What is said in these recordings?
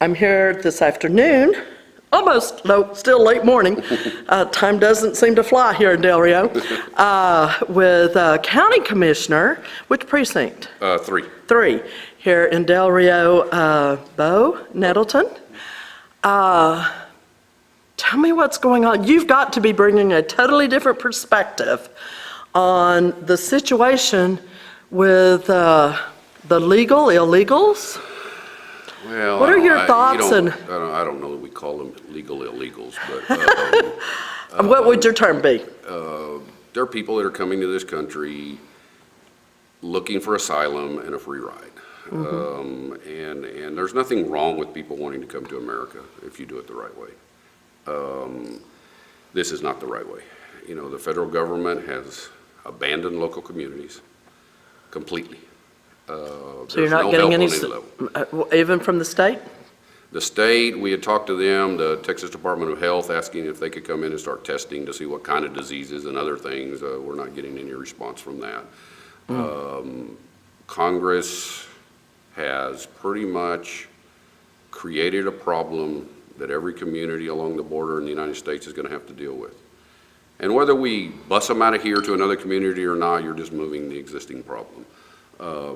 I'm here this afternoon, still late morning. Time doesn't seem to fly here in Del Rio. With County Commissioner, which precinct? 3. 3, here in Del Rio, Beau Nettleton. Tell me what's going on. You've got to be bringing a totally different perspective on the situation with the illegals. Well, what are your thoughts? I don't know that we call them legal illegals, but what would your term be? there are people that are coming to this country looking for asylum and a free ride. And there's nothing wrong with people wanting to come to America if you do it the right way. This is not the right way. You know, the federal government has abandoned local communities completely. So you're not getting any, even from the state? The state, we had talked to them, the Texas Department of Health, asking if they could come in and start testing to see what kind of diseases and other things. We're not getting any response from that. Congress has pretty much created a problem that every community along the border in the United States is going to have to deal with. And whether we bus them out of here to another community or not, you're just moving the existing problem.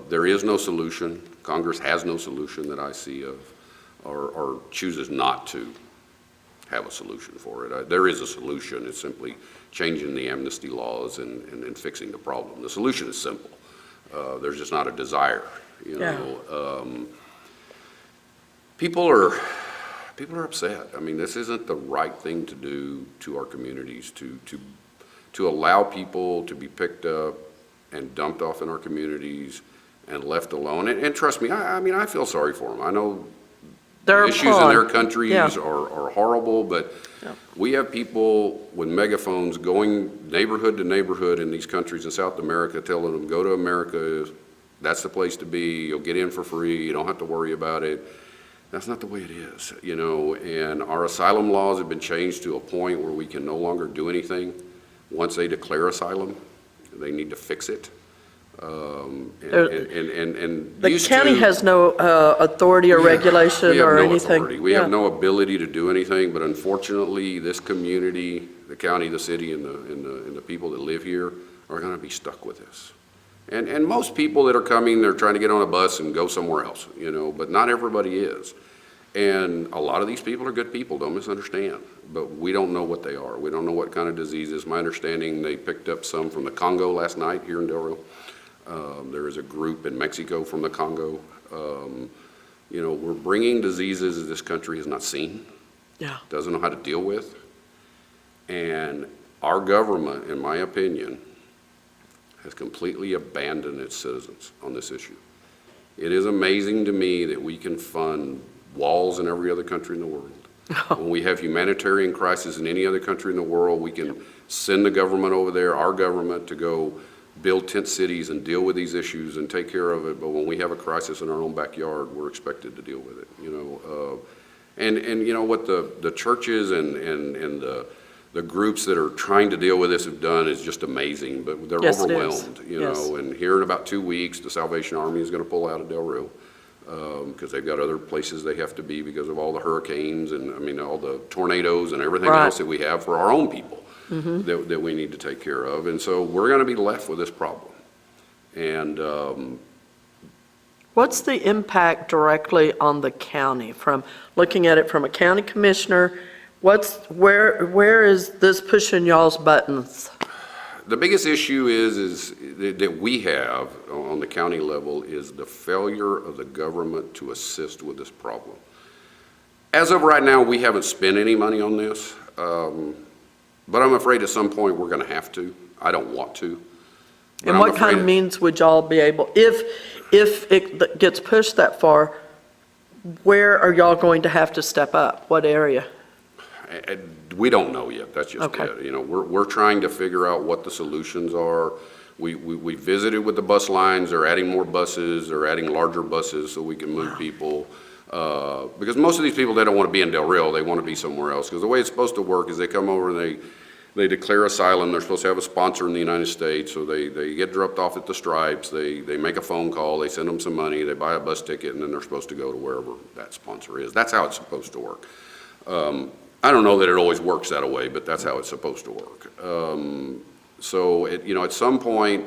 There is no solution. Congress has no solution that I see of, or chooses not to have a solution for it. There is a solution. It's simply changing the amnesty laws and fixing the problem. The solution is simple. There's just not a desire. You know, people are upset. I mean, this isn't the right thing to do to our communities, to allow people to be picked up and dumped off in our communities and left alone. And trust me, I mean, I feel sorry for them. I know the issues in their countries are horrible, but we have people with megaphones going neighborhood to neighborhood in these countries in South America, telling them, go to America, that's the place to be, you'll get in for free, you don't have to worry about it. That's not the way it is, you know, and our asylum laws have been changed to a point where we can no longer do anything. Once they declare asylum, they need to fix it. The county has no authority or regulation or anything. Authority. We have no ability to do anything, but unfortunately, this community, the county, the city, and the people that live here are going to be stuck with this. And most people that are coming, they're trying to get on a bus and go somewhere else, you know, but not everybody is. And a lot of these people are good people, don't misunderstand, but we don't know what they are. We don't know what kind of diseases. My understanding, they picked up some from the Congo last night here in Del Rio. There is a group in Mexico from the Congo. You know, we're bringing diseases that this country has not seen, doesn't know how to deal with. And our government, in my opinion, has completely abandoned its citizens on this issue. It is amazing to me that we can fund walls in every other country in the world. When we have humanitarian crisis in any other country in the world, we can send the government over there, our government, to go build tent cities and deal with these issues and take care of it. But when we have a crisis in our own backyard, we're expected to deal with it. You know, and you know what the churches and the groups that are trying to deal with this have done is just amazing. But they're overwhelmed. You know, and here in about 2 weeks, the Salvation Army is going to pull out of Del Rio. Because they've got other places they have to be because of all the hurricanes and, I mean, all the tornadoes and everything else that we have for our own people that we need to take care of. And so we're going to be left with this problem. And what's the impact directly on the county? From looking at it from a county commissioner, where is this pushing y'all's buttons? The biggest issue is that we have on the county level is the failure of the government to assist with this problem. As of right now, we haven't spent any money on this, but I'm afraid at some point we're going to have to. I don't want to. And what kind of means would y'all be able, if it gets pushed that far, where are y'all going to have to step up? What area? We don't know yet. That's just it. You know, we're trying to figure out what the solutions are. We visited with the bus lines. They're adding more buses. They're adding larger buses so we can move people. Because most of these people, they don't want to be in Del Rio. They want to be somewhere else. Because the way it's supposed to work is they come over and they declare asylum, they're supposed to have a sponsor in the United States, so they get dropped off at the Stripes, they make a phone call, they send them some money, they buy a bus ticket, and then they're supposed to go to wherever that sponsor is. That's how it's supposed to work. I don't know that it always works that way, but that's how it's supposed to work. So, at some point,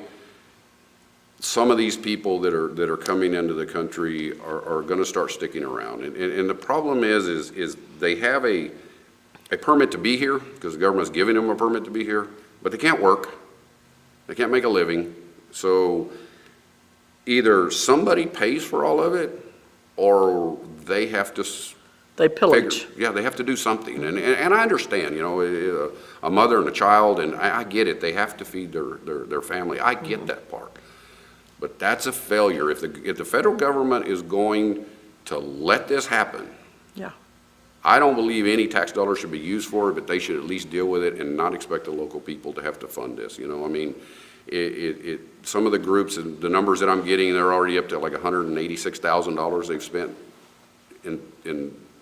some of these people that are coming into the country are going to start sticking around. And the problem is they have a permit to be here because the government's giving them a permit to be here, but they can't work. They can't make a living. So either somebody pays for all of it or they have to They pillage. yeah, they have to do something. And I understand, a mother and a child, and I get it. They have to feed their family. I get that part. But that's a failure. If the federal government is going to let this happen, Yeah. I don't believe any tax dollars should be used for it, but they should at least deal with it and not expect the local people to have to fund this. Some of the groups and the numbers that I'm getting, they're already up to like $186,000 they've spent in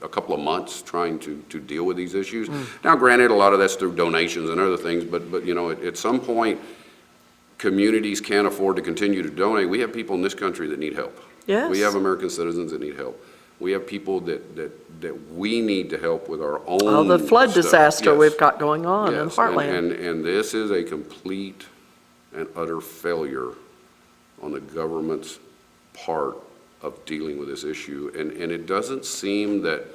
a couple of months trying to deal with these issues. Now, granted, a lot of that's through donations and other things, but at some point, communities can't afford to continue to donate. We have people in this country that need help. Yes. We have American citizens that need help. We have people that we need to help with our own Oh, the flood stuff. disaster Yes. we've got going on in Yes, Heartland. and this is a complete and utter failure on the government's part of dealing with this issue. And it doesn't seem that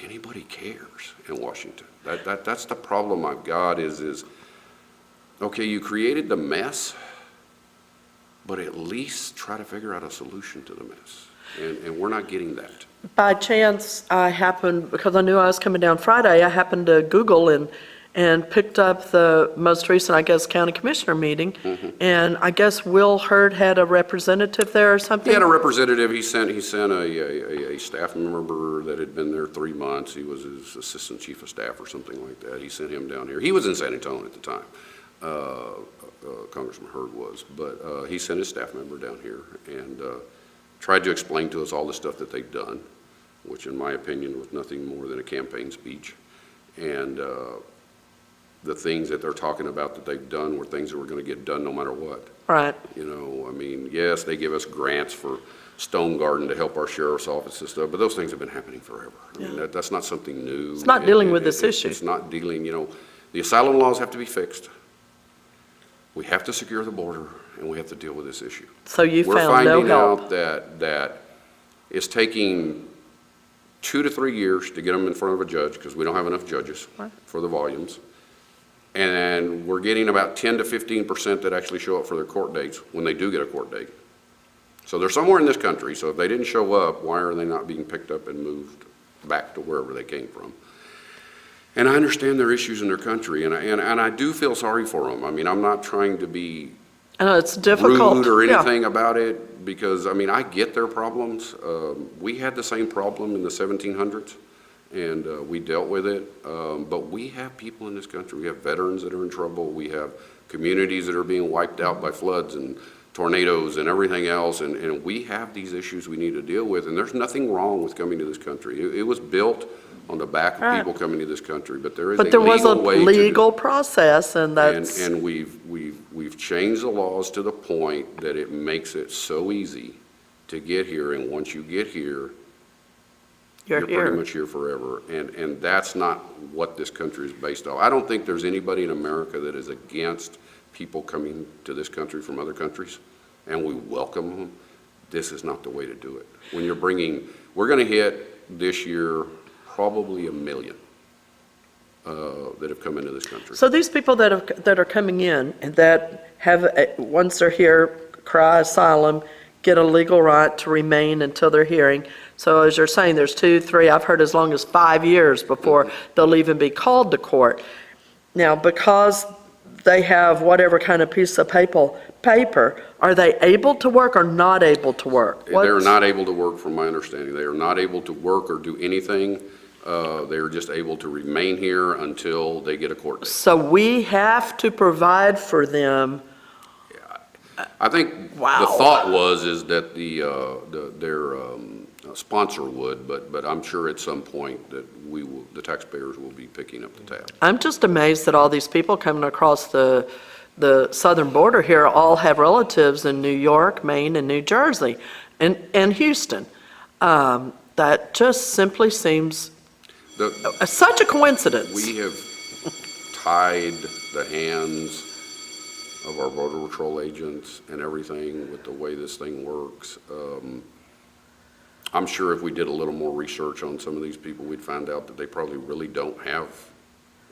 anybody cares in Washington. That's the problem I've got is, okay, you created the mess, but at least try to figure out a solution to the mess. And we're not getting that. By chance, because I knew I was coming down Friday, I happened to Google and picked up the most recent, I guess, county commissioner meeting. And I guess Will Hurd had a representative there or something? He had a representative. He sent a staff member that had been there 3 months. He was his assistant chief of staff or something like that. He sent him down here. He was in San Antonio at the time. Congressman Hurd was. But he sent his staff member down here and tried to explain to us all the stuff that they've done, which in my opinion was nothing more than a campaign speech. And the things that they're talking about that they've done were things that were going to get done no matter what. Right. Yes, they give us grants for Stone Garden to help our sheriff's office and stuff, but those things have been happening forever. That's not something new. It's not dealing with this issue. It's not dealing, the asylum laws have to be fixed. We have to secure the border, and we have to deal with this issue. So you We're found no finding help. out that it's taking 2 to 3 years to get them in front of a judge because we don't have enough judges for the volumes. And we're getting about 10 to 15% that actually show up for their court dates when they do get a court date. So they're somewhere in this country, so if they didn't show up, why are they not being picked up and moved back to wherever they came from? And I understand their issues in their country, and I do feel sorry for them. I'm not trying to be I know it's difficult. rude or Yeah. anything about it, because, I get their problems. We had the same problem in the 1700s, and we dealt with it. But we have people in this country. We have veterans that are in trouble. We have communities that are being wiped out by floods and tornadoes and everything else, and we have these issues we need to deal with, and there's nothing wrong with coming to this country. It was built on the back of people coming to this country, but there is a But there was a legal way to do it. legal process, and that's, And we've changed the laws to the point that it makes it so easy to get here, and once you get here, you're pretty here. much here forever, and that's not what this country is based on. I don't think there's anybody in America that is against people coming to this country from other countries, and we welcome them. This is not the way to do it. When you're we're gonna hit this year probably 1 million that have come into this country. So these people that are coming in and that have, once they're here, cry asylum, get a legal right to remain until their hearing. So as you're saying, there's 2, 3, I've heard as long as 5 years before they'll even be called to court. Now, because they have whatever kind of piece of paper, are they able to work or not able to work? They're not able to work, from my understanding. They are not able to work or do anything. They are just able to remain here until they get a court date. So we have to provide for them. I think Wow. the thought is that their sponsor would, but I'm sure at some point that the taxpayers will be picking up the tab. I'm just amazed that all these people coming across the southern border here all have relatives in New York, Maine, and New Jersey, and Houston. That just simply seems such a coincidence. We have tied the hands of our Border Patrol agents and everything with the way this thing works. I'm sure if we did a little more research on some of these people, we'd find out that they probably really don't have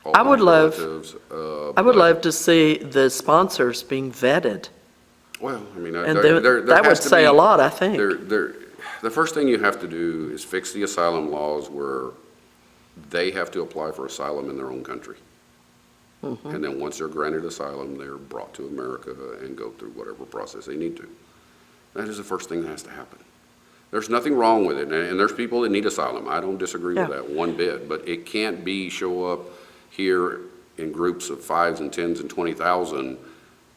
all I would those love- relatives. I would love to see the sponsors being vetted, Well, I mean, and there that would has to say be- a lot, I think. The first thing you have to do is fix the asylum laws where they have to apply for asylum in their own country. Mm-hmm. And then once they're granted asylum, they're brought to America and go through whatever process they need to. That is the first thing that has to happen. There's nothing wrong with it, and there's people that need asylum. I don't disagree with that one bit, but it can't be show up here in groups of 5s and 10s and 20,000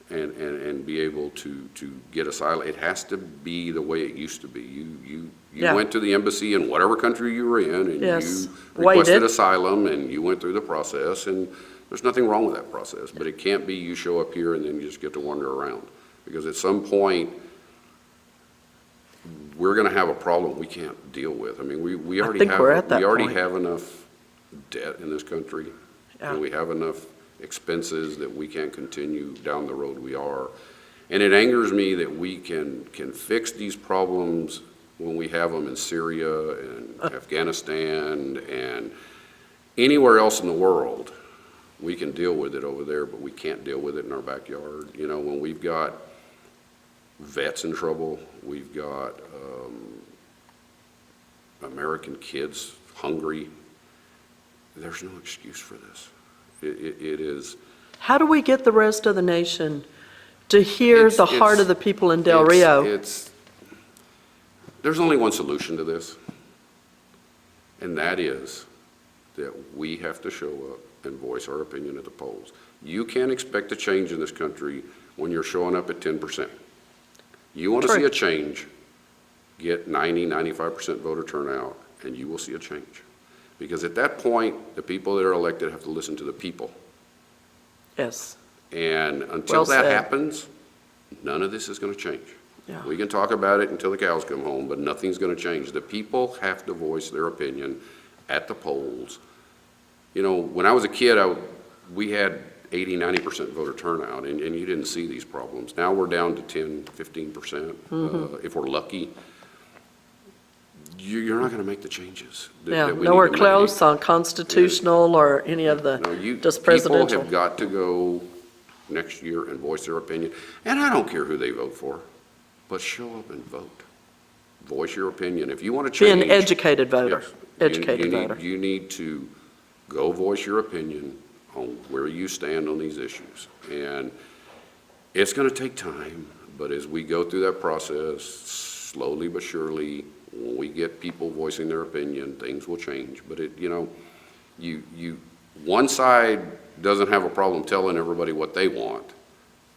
and be able to get asylum. It has to be the way it used to be. You went to the embassy in whatever country you were in, and Yes. you requested Waited. asylum, and you went through the process, and there's nothing wrong with that process. But it can't be you show up here and then you just get to wander around. Because at some point, we're going to have a problem we can't deal with. I mean, we already think have, we're at that we already point. have enough debt in this country. Yeah. And we have enough expenses that we can't continue down the road we are. And it angers me that we can fix these problems when we have them in Syria and Afghanistan and anywhere else in the world. We can deal with it over there, but we can't deal with it in our backyard. You know, when we've got vets in trouble, we've got American kids hungry, there's no excuse for this. It is. How do we get the rest of the nation to hear the heart of the people in Del Rio? There's only one solution to this, and that is that we have to show up and voice our opinion at the polls. You can't expect a change in this country when you're showing up at 10%. You want to see a change, get 90, 95% voter turnout, and you will see a change. Because at that point, the people that are elected have to listen to the people. Yes. And until Well that said. happens, none of this is going to change. Yeah. We can talk about it until the cows come home, but nothing's going to change. The people have to voice their opinion at the polls. You know, when I was a kid, we had 80, 90% voter turnout, and you didn't see these problems. Now we're down to 10, 15%. If we're lucky, you're not going to make the changes that we nowhere need to close on constitutional or any of the, just presidential. People have got to go next year and voice their opinion. And I don't care who they vote for, but show up and vote. Voice your opinion. If you want to Be change. an educated voter, Yes. educated voter. You need to go voice your opinion on where you stand on these issues. And it's going to take time, but as we go through that process, slowly but surely, when we get people voicing their opinion, things will change. But one side doesn't have a problem telling everybody what they want.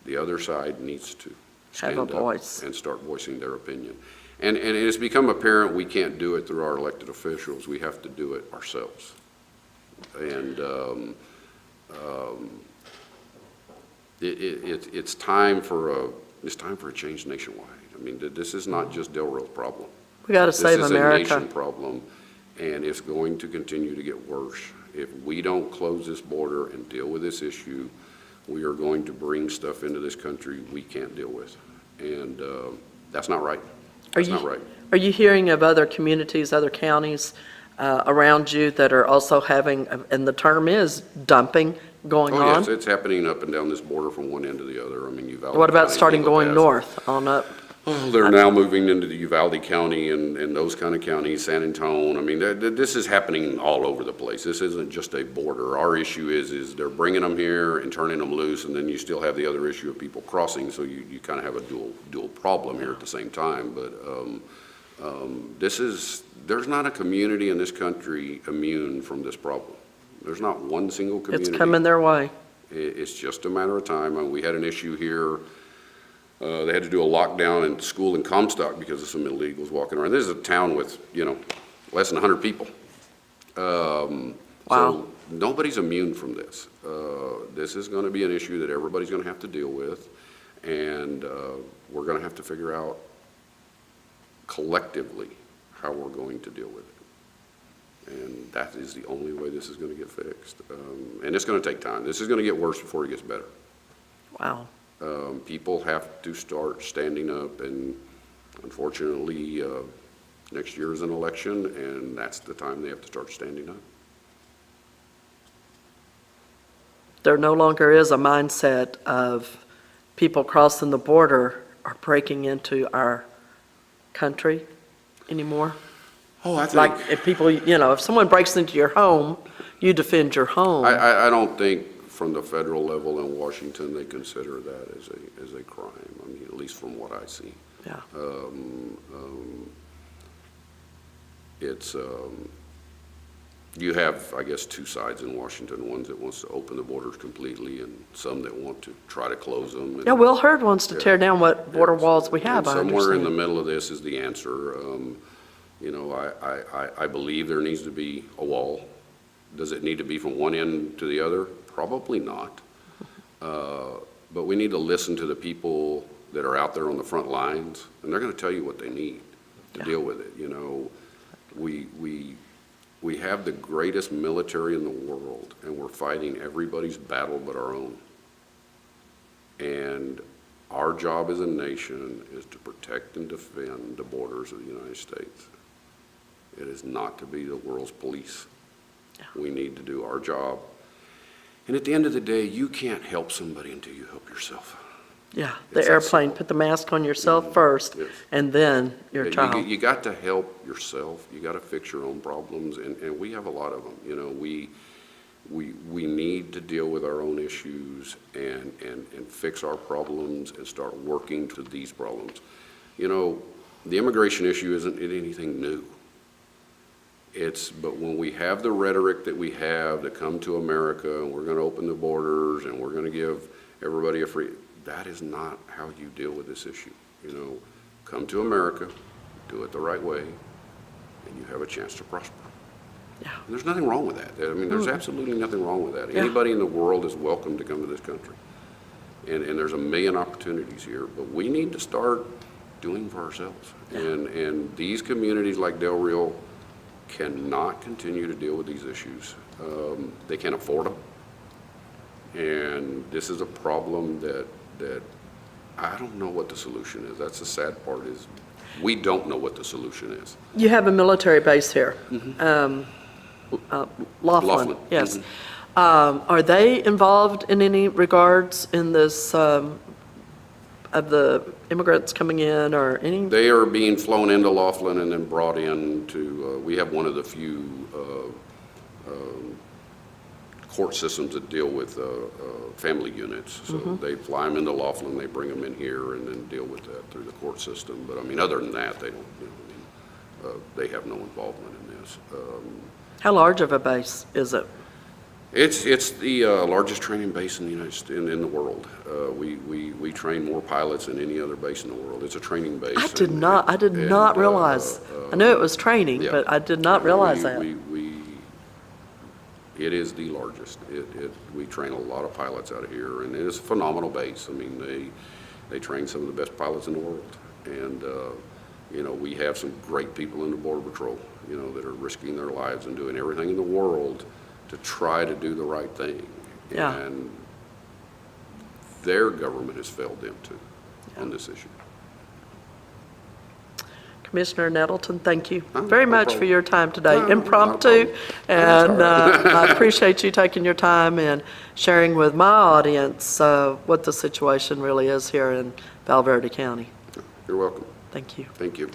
The other side needs to stand up and start voicing their opinion. And it has become apparent we can't do it through our elected officials. We have to do it ourselves. And it's time for a change nationwide. I mean, this is not just Del Rio's problem. We got to save America. This is a nation problem, and it's going to continue to get worse. If we don't close this border and deal with this issue, we are going to bring stuff into this country we can't deal with. And that's not right. That's not right. Are you hearing of other communities, other counties around you that are also having, and the term is dumping going on? Oh, yes, it's happening up and down this border from one end to the other. I mean, Uvalde What about County, starting Gila going Pass. north on up? Oh, they're now moving into the Uvalde County and those kind of counties, San Antonio. I mean, this is happening all over the place. This isn't just a border. Our issue is they're bringing them here and turning them loose, and then you still have the other issue of people crossing, so you kind of have a dual problem here at the same time. But there's not a community in this country immune from this problem. There's not one single community. It's coming their way. It's just a matter of time. We had an issue here They had to do a lockdown in school in Comstock because of some illegals walking around. This is a town with, less than 100 people. Wow. So nobody's immune from this. This is going to be an issue that everybody's going to have to deal with, and we're going to have to figure out collectively how we're going to deal with it. And that is the only way this is going to get fixed. And it's going to take time. This is going to get worse before it gets better. Wow. People have to start standing up, and unfortunately, next year is an election, and that's the time they have to start standing up. There no longer is a mindset of people crossing the border or breaking into our country anymore. Oh, I think. Like if people, if someone breaks into your home, you defend your home. I don't think from the federal level in Washington they consider that as a crime. I mean, at least from what I see. Yeah. It's you have, I guess, two sides in Washington. One that wants to open the borders completely, and some that want to try to close them. And, Yeah, Will Hurd wants to tear down what border walls we have, and I somewhere in the understand. middle of this is the answer. I believe there needs to be a wall. Does it need to be from one end to the other? Probably not. But we need to listen to the people that are out there on the front lines, and they're going to tell you what they need to deal with it. We have the greatest military in the world, and we're fighting everybody's battle but our own. And our job as a nation is to protect and defend the borders of the United States. It is not to be the world's police. Yeah. We need to do our job. And at the end of the day, you can't help somebody until you help yourself. Yeah, It's the that airplane, simple. put the mask on yourself first, Yes. and then your child. You got to help yourself. You got to fix your own problems, and we have a lot of them. We need to deal with our own issues and fix our problems and start working to these problems. The immigration issue isn't anything new. But when we have the rhetoric that we have to come to America and we're going to open the borders and we're going to give everybody a free, that is not how you deal with this issue. Come to America, do it the right way, and you have a chance to prosper. Yeah. And there's nothing wrong with that. I mean, there's absolutely nothing wrong with that. Yeah. Anybody in the world is welcome to come to this country. And there's a million opportunities here, but we need to start doing for ourselves. And these communities like Del Rio cannot continue to deal with these issues. They can't afford them. And this is a problem that I don't know what the solution is. That's the sad part, is we don't know what the solution is. You have a military base here. Laughlin, Laughlin. yes. Are they involved in any regards in this, of the immigrants coming in or any? They are being flown into Laughlin and then brought in to, we have one of the few court systems that deal with family units. So they fly them into Laughlin, they bring them in here, and then deal with that through the court system. But I mean, other than that, they don't, they have no involvement in this. How large of a base is it? It's the largest training base in the United States, in the world. We train more pilots than any other base in the world. It's a training base. I did not realize. I knew it was training, yeah. but I did not realize that. It is the largest. We train a lot of pilots out of here, and it is a phenomenal base. I mean, they train some of the best pilots in the world. And, we have some great people in the Border Patrol, that are risking their lives and doing everything in the world to try to do the right thing. Yeah. And their government has failed them too on this issue. Commissioner Nettleton, thank you Oh, very no much problem. for your time today. No, not a Impromptu, problem. and That's all right. I appreciate you taking your time and sharing with my audience what the situation really is here in Val Verde County. You're welcome. Thank you. Thank you.